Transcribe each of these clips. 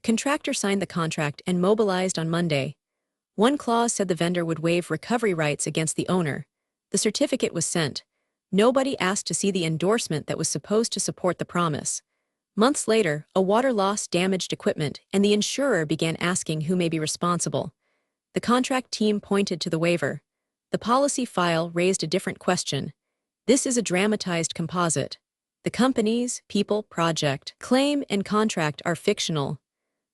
Contractor signed the contract and mobilized on Monday. One clause said the vendor would waive recovery rights against the owner. The certificate was sent. Nobody asked to see the endorsement that was supposed to support the promise. Months later, a water loss damaged equipment, and the insurer began asking who may be responsible. The contract team pointed to the waiver. The policy file raised a different question. This is a dramatized composite. The company's people, project, claim, and contract are fictional.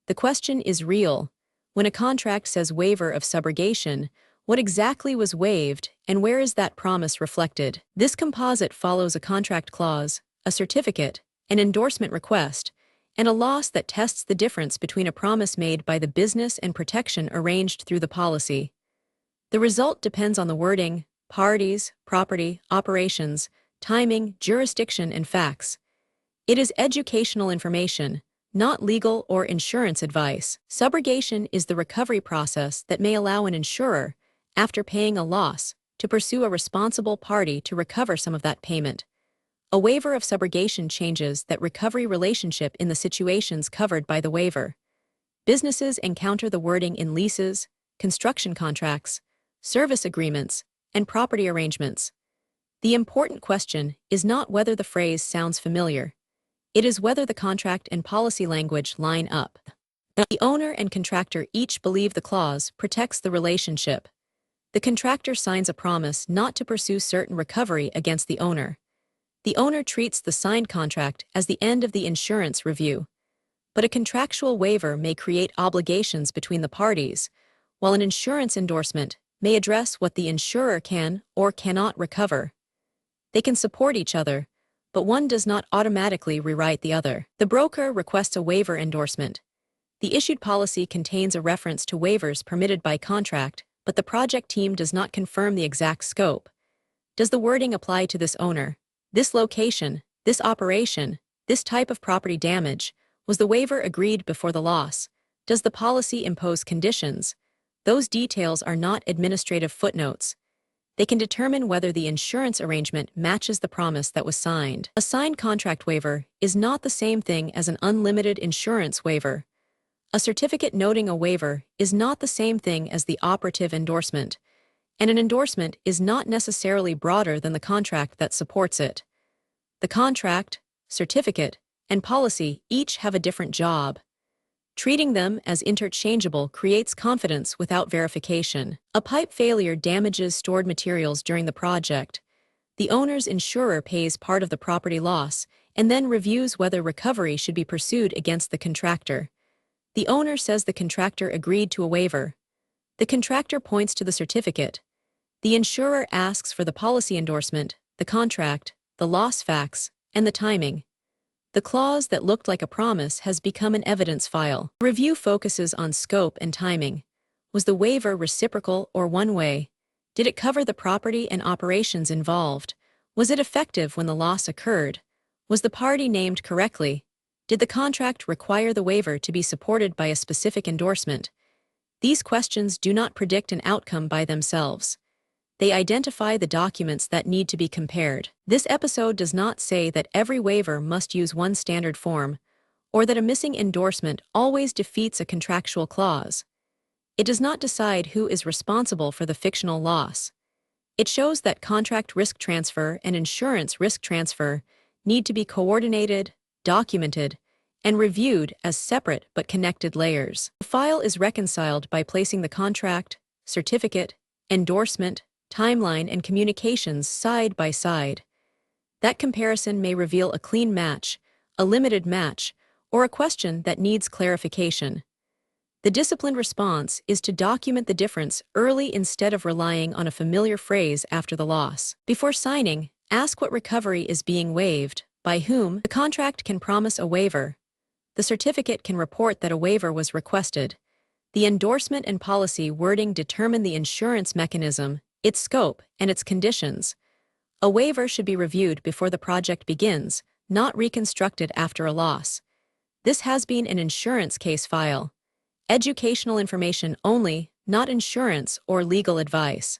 The question is real. When a contract says waiver of subrogation, what exactly was waived, and where is that promise reflected? This composite follows a contract clause, a certificate, an endorsement request, and a loss that tests the difference between a promise made by the business and protection arranged through the policy. The result depends on the wording, parties, property, operations, timing, jurisdiction, and facts. It is educational information, not legal or insurance advice. Subrogation is the recovery process that may allow an insurer, after paying a loss, to pursue a responsible party to recover some of that payment. A waiver of subrogation changes that recovery relationship in the situations covered by the waiver. Businesses encounter the wording in leases, construction contracts, service agreements, and property arrangements. The important question is not whether the phrase sounds familiar. It is whether the contract and policy language line up. The owner and contractor each believe the clause protects the relationship. The contractor signs a promise not to pursue certain recovery against the owner. The owner treats the signed contract as the end of the insurance review. But a contractual waiver may create obligations between the parties, while an insurance endorsement may address what the insurer can or cannot recover. They can support each other, but one does not automatically rewrite the other. The broker requests a waiver endorsement. The issued policy contains a reference to waivers permitted by contract, but the project team does not confirm the exact scope. Does the wording apply to this owner, this location, this operation, this type of property damage? Was the waiver agreed before the loss? Does the policy impose conditions? Those details are not administrative footnotes. They can determine whether the insurance arrangement matches the promise that was signed. A signed contract waiver is not the same thing as an unlimited insurance waiver. A certificate noting a waiver is not the same thing as the operative endorsement, and an endorsement is not necessarily broader than the contract that supports it. The contract, certificate, and policy each have a different job. Treating them as interchangeable creates confidence without verification. A pipe failure damages stored materials during the project. The owner's insurer pays part of the property loss and then reviews whether recovery should be pursued against the contractor. The owner says the contractor agreed to a waiver. The contractor points to the certificate. The insurer asks for the policy endorsement, the contract, the loss facts, and the timing. The clause that looked like a promise has become an evidence file. The review focuses on scope and timing. Was the waiver reciprocal or one-way? Did it cover the property and operations involved? Was it effective when the loss occurred? Was the party named correctly? Did the contract require the waiver to be supported by a specific endorsement? These questions do not predict an outcome by themselves. They identify the documents that need to be compared. This episode does not say that every waiver must use one standard form, or that a missing endorsement always defeats a contractual clause. It does not decide who is responsible for the fictional loss. It shows that contract risk transfer and insurance risk transfer need to be coordinated, documented, and reviewed as separate but connected layers. The file is reconciled by placing the contract, certificate, endorsement, timeline, and communications side by side. That comparison may reveal a clean match, a limited match, or a question that needs clarification. The disciplined response is to document the difference early instead of relying on a familiar phrase after the loss. Before signing, ask what recovery is being waived, by whom. The contract can promise a waiver. The certificate can report that a waiver was requested. The endorsement and policy wording determine the insurance mechanism, its scope, and its conditions. A waiver should be reviewed before the project begins, not reconstructed after a loss. This has been an insurance case file. Educational information only, not insurance or legal advice.